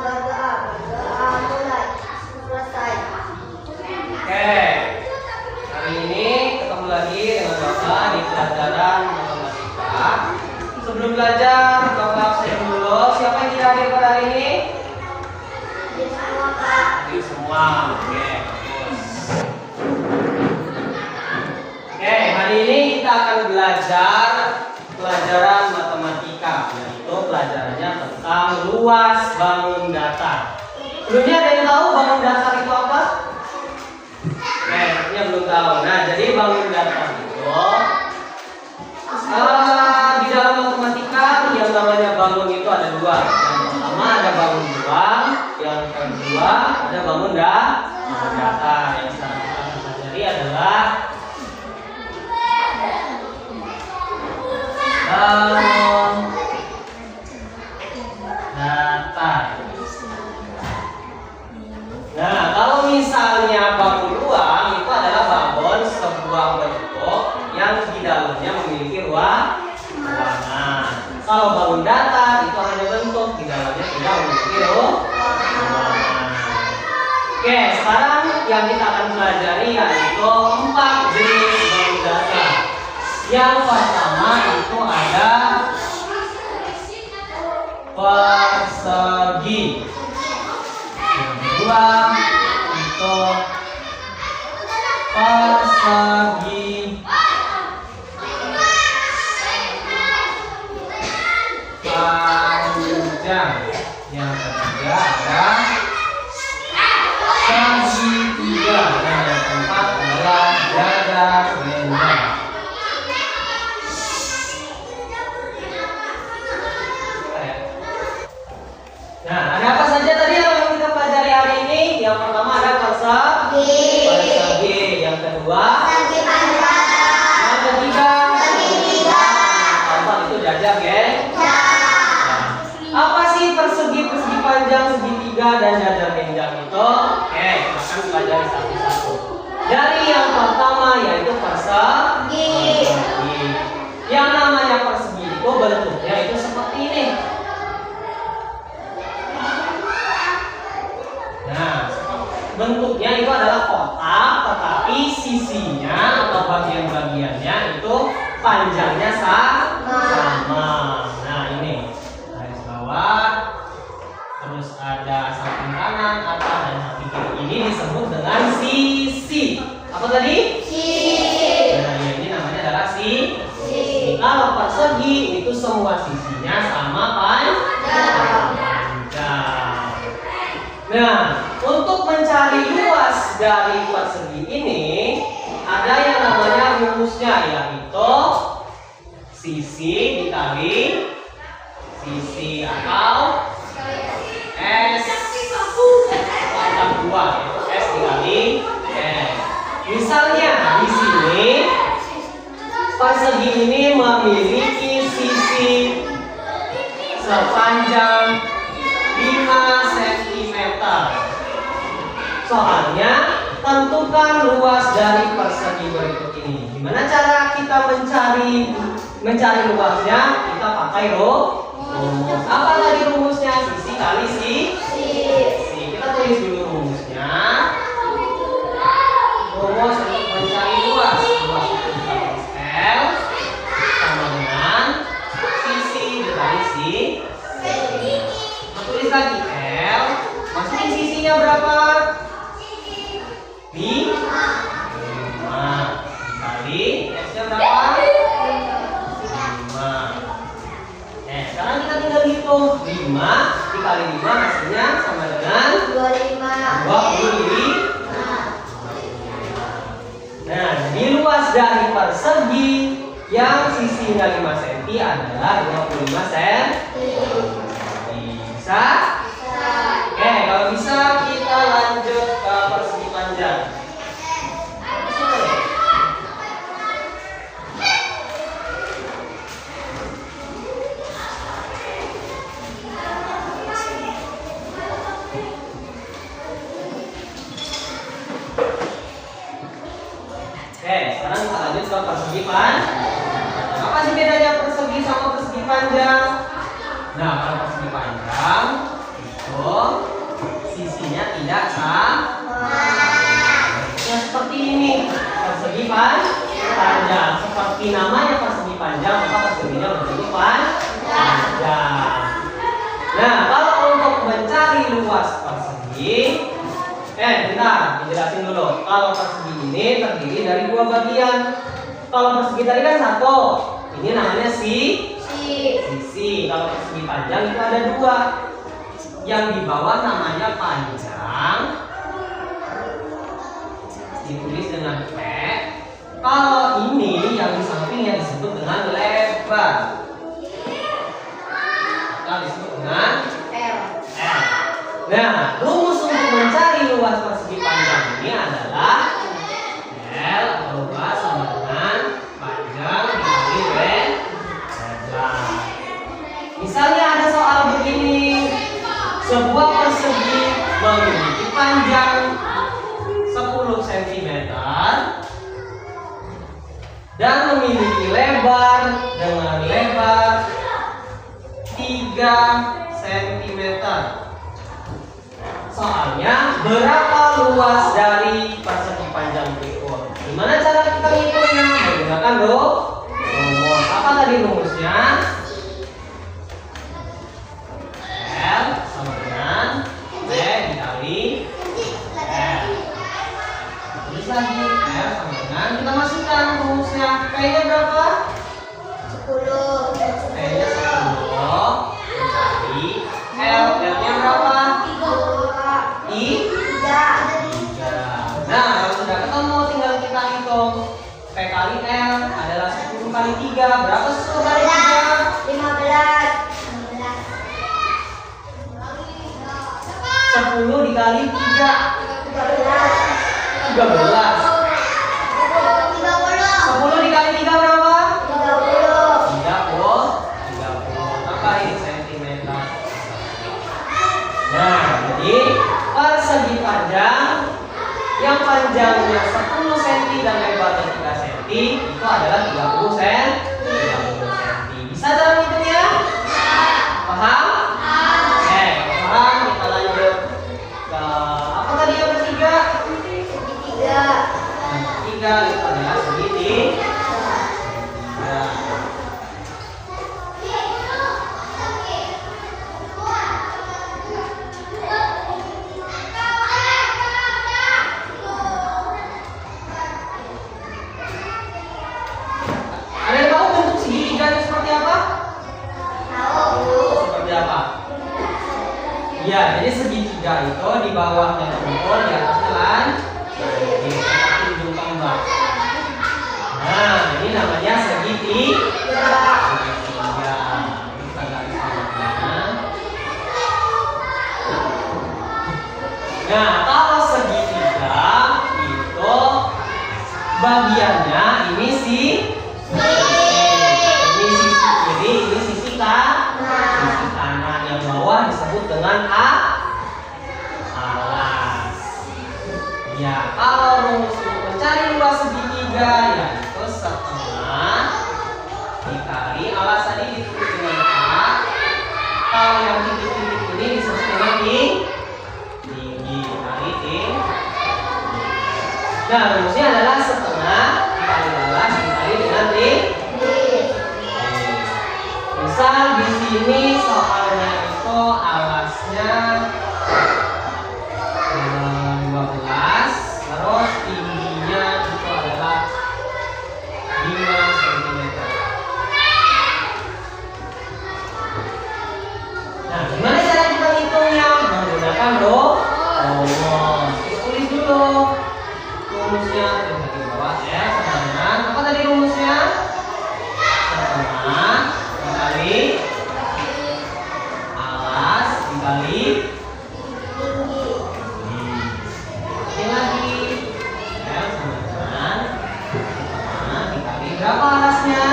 berdoa. Berdoa mulai. Selesai. Oke. Hari ini ketemu lagi dengan Bapak di pelajaran matematika. Sebelum belajar, Bapak absen dulu. Siapa yang tidak hadir pada hari ini? Hadir semua, Pak. Hadir semua. Oke. Oke, hari ini kita akan belajar pelajaran matematika, yaitu pelajarannya tentang luas bangun datar. Sebelumnya ada yang tahu bangun datar itu apa? Ini belum tahu. Nah, jadi bangun datar itu di dalam matematika yang namanya bangun itu ada dua. Yang pertama ada bangun ruang, yang kedua ada bangun datar. Yang sekarang kita akan pelajari adalah bangun datar. Nah, kalau misalnya bangun ruang itu adalah bangun sebuah bentuk yang di dalamnya memiliki ruangan. Kalau bangun datar itu hanya bentuk, di dalamnya tidak memiliki ruangan. Oke, sekarang yang kita akan pelajari yaitu 4 jenis bangun datar. Yang pertama itu ada persegi. Yang kedua itu persegi panjang. Yang ketiga ada segitiga. Dan yang keempat adalah dada rendah. Nah, ada apa saja tadi yang kita pelajari hari ini? Yang pertama ada persegi. Yang kedua Persegi panjang. yang ketiga Segitiga. keempat itu jajak, ya. Apa sih persegi panjang, segitiga, dan jajar genjang itu? Oke, kita akan pelajari satu-satu. Dari yang pertama yaitu persegi. Yang namanya persegi itu bentuknya itu seperti ini. Nah, bentuknya itu adalah kotak, tetapi sisinya atau bagian-bagiannya itu panjangnya sama. Nah, ini garis bawah, terus ada samping kanan, atas, dan samping kiri. Ini disebut dengan sisi. Apa tadi? Sisi. Nah, ini namanya adalah sisi. Kalau persegi itu semua sisinya sama panjang. Nah, untuk mencari luas dari persegi ini ada yang namanya rumusnya, yaitu sisi dikali sisi atau S pangkat 2, yaitu S dikali S. Misalnya di sini persegi ini memiliki sisi sepanjang 5 cm. Soalnya tentukan luas dari persegi berikut ini. Gimana cara kita mencari luasnya? Kita pakai rumus. Apa tadi rumusnya? Sisi kali sisi. Kita tulis dulu rumusnya. Rumus untuk mencari luas. Luas itu dikali L sama dengan sisi dikali sisi. Tulis lagi L, masukin sisinya berapa? 5 dikali S-nya berapa? 5. Sekarang kita tinggal hitung 5 dikali 5 hasilnya sama dengan 25. Nah, di luas dari persegi yang sisinya 5 cm adalah 25 cm. Bisa? Oke, kalau bisa kita lanjut ke persegi panjang. Oke, sekarang kita lanjut ke persegi panjang. Apa sih bedanya persegi sama persegi panjang? Nah, kalau persegi panjang itu itu sisinya tidak sama. Ya seperti ini, persegi panjang. Seperti namanya persegi panjang, maka perseginya persegi panjang. Nah, kalau untuk mencari luas persegi, bentar, dijelasin dulu. Kalau persegi ini terdiri dari dua bagian. Kalau persegi tadi kan satu, ini namanya sisi. Kalau persegi panjang itu ada dua. Yang di bawah namanya panjang, ditulis dengan P. Kalau ini yang di sampingnya disebut dengan lebar. Maka disebut dengan L. Nah, rumus untuk mencari luas persegi panjang ini adalah L atau luas sama dengan panjang dikali lebar. Misalnya ada soal begini, sebuah persegi memiliki panjang 10 cm dan memiliki lebar dengan lebar 3 cm. Soalnya berapa luas dari persegi panjang berikut? Gimana cara kita ngitungnya? Menggunakan rumus. Apa tadi rumusnya? L sama dengan P dikali L. Tulis lagi L sama dengan, kita masukkan rumusnya. P-nya berapa? 10. P-nya 10 dikali L. L-nya berapa? 3. Nah, kalau sudah ketemu tinggal kita hitung. P kali L adalah 10 kali 3. Berapa 10 kali 3? 15. 10 dikali 3 13. 10 dikali 3 berapa? 30. Tambahin sentimeter. Nah, jadi persegi panjang yang panjangnya 10 cm dan lebarnya 3 cm itu adalah 30 cm. Bisa cara ngitungnya? Paham? Paham, kita lanjut ke apa tadi yang ketiga? Tiga itu adalah segitiga. Ada yang tahu bentuk segitiga itu seperti apa? Seperti apa? Ya, jadi segitiga itu di bawahnya kumpul, di atasnya ujung tombak. Nah, ini namanya segitiga. Kita garis bawahnya. Nah, kalau segitiga itu bagiannya ini sisi kiri, ini sisi kanan. Yang bawah disebut dengan alas. Ya, kalau rumus untuk mencari luas segitiga yaitu setengah dikali alas tadi ditulis dengan A. Kalau yang titik-titik ini disebut dengan tinggi dikali tinggi. Nah, rumusnya adalah setengah dikali alas dikali dengan tinggi. Misal di sini soalnya itu alasnya 12, terus tingginya itu adalah 5 cm. Nah, gimana cara kita hitungnya? Menggunakan rumus. Tulis dulu rumusnya di bawah ya, sama dengan apa tadi rumusnya? Setengah dikali alas dikali ini lagi L sama dengan setengah dikali berapa alasnya?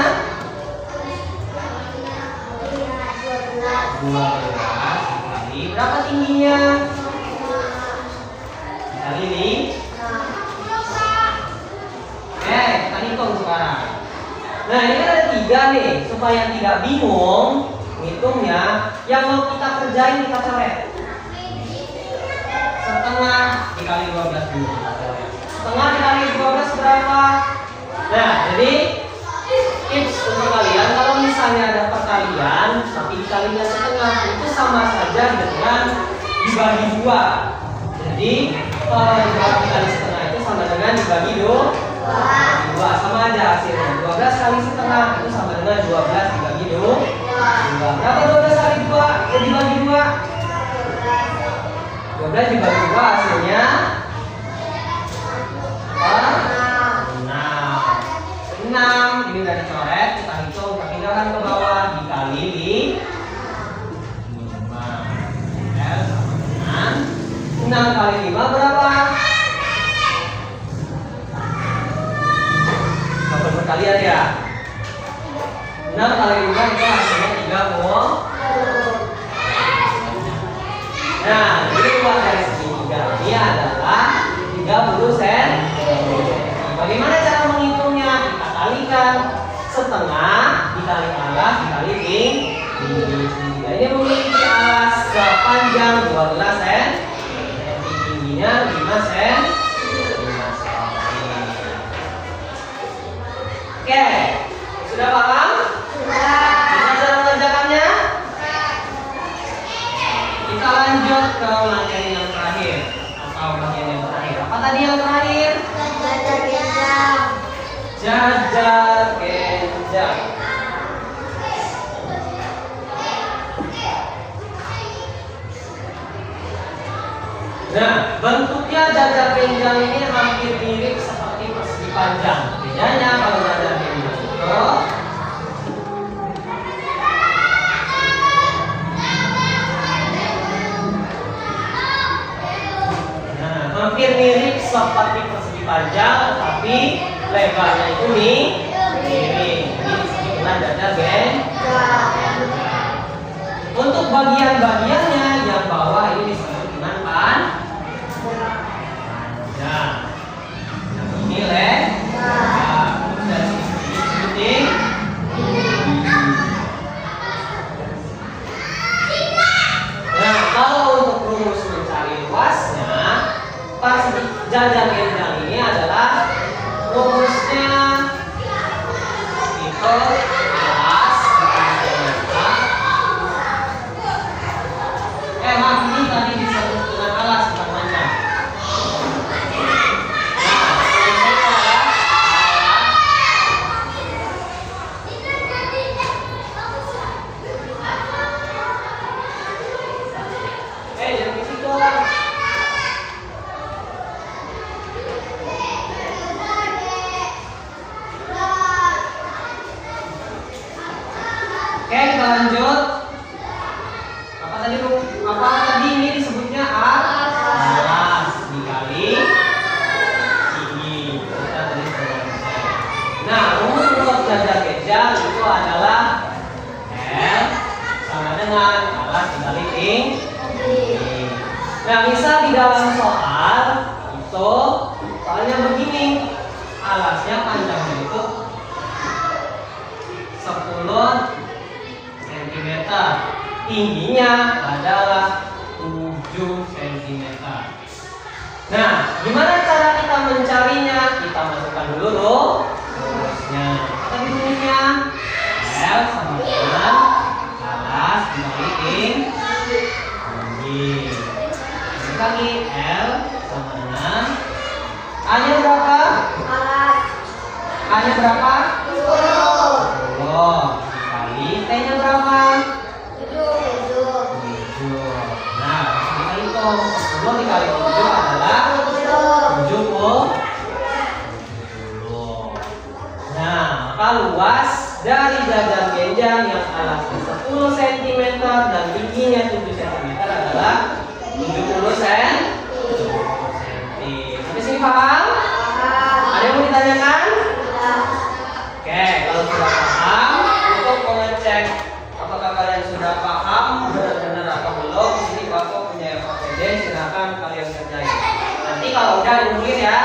12 dikali berapa tingginya? Dikali ini. Kita hitung sekarang. Nah, ini kan ada 3 nih, supaya tidak bingung ngitungnya, yang mau kita kerjain kita coret. setengah dikali 12 dulu. Setengah dikali 12 berapa? Nah, jadi tips untuk kalian, kalau misalnya ada perkalian tapi dikalinya setengah, itu sama saja dengan dibagi 2. Jadi kalau dikali setengah itu sama dengan dibagi 2, sama aja hasilnya. 12 kali setengah itu sama dengan 12 dibagi 2. Berapa 12 kali 2 dibagi 2? 12 dibagi 2 hasilnya 6. Ini udah dicoret, kita hitung, kita pindahkan ke bawah, dikali 5. L sama dengan 6 kali 5 berapa? Nomor perkalian ya. 6 kali 5 itu hasilnya 30. Nah, jadi keluar dari segitiga ini adalah 30 cm. Bagaimana cara menghitungnya? Kita kalikan setengah dikali alas dikali tinggi. Ini memiliki alas sepanjang 12 cm, tingginya 5 cm. Oke, sudah paham? Sudah. Bisa cara mengerjakannya? Kita lanjut ke materi yang terakhir atau bagian yang terakhir. Apa tadi yang terakhir? Jajar genjang. Nah, bentuknya jajar genjang ini hampir mirip seperti persegi panjang. Bedanya kalau jajar genjang itu hampir mirip seperti persegi panjang, tapi lebarnya itu miring. Ini disebutlah jajar genjang. Untuk bagian-bagiannya yang bawah ini disebut dengan panjang. Yang ini lebar. Dan ini nah, kalau untuk rumus mencari luasnya, pas jajar genjang ini adalah rumusnya itu alas maaf, ini tadi disebut dengan alas bukan panjang. Nah, ini adalah jangan di situ. Oke, kita lanjut. Apa tadi ini disebutnya alas dikali tinggi. Kita tadi sudah. Nah, rumus untuk jajar genjang itu adalah L sama dengan alas dikali tinggi. Nah, misal di dalam soal itu soalnya begini, alasnya panjangnya itu 10 cm, tingginya adalah 7 cm. Nah, gimana cara kita mencarinya? Kita masukkan dulu rumusnya. Apa rumusnya? L sama dengan alas dikali tinggi. Lagi L sama dengan A-nya berapa? A-nya berapa? 10 dikali T-nya berapa? 7. Nah, kita hitung 10 dikali 7 adalah 70. Nah, maka luas dari jajar genjang yang alasnya 10 cm dan tingginya 7 cm adalah 70 cm. Sampai sini paham? Ada yang mau ditanyakan? Oke, kalau sudah paham, untuk mengecek apakah kalian sudah paham benar-benar atau belum, di sini Bapak punya FAPD, silakan kalian kerjain. Nanti kalau udah diulir ya.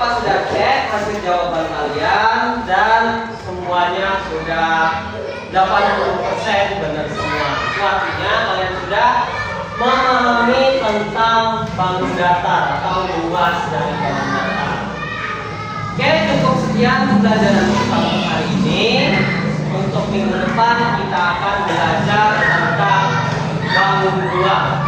Bapak sudah cek hasil jawaban kalian dan semuanya sudah 80% benar semua. Itu artinya kalian sudah memahami tentang bangun datar atau luas dari bangun datar. Oke, cukup sekian pembelajaran kita untuk hari ini. Untuk minggu depan kita akan belajar tentang bangun ruang.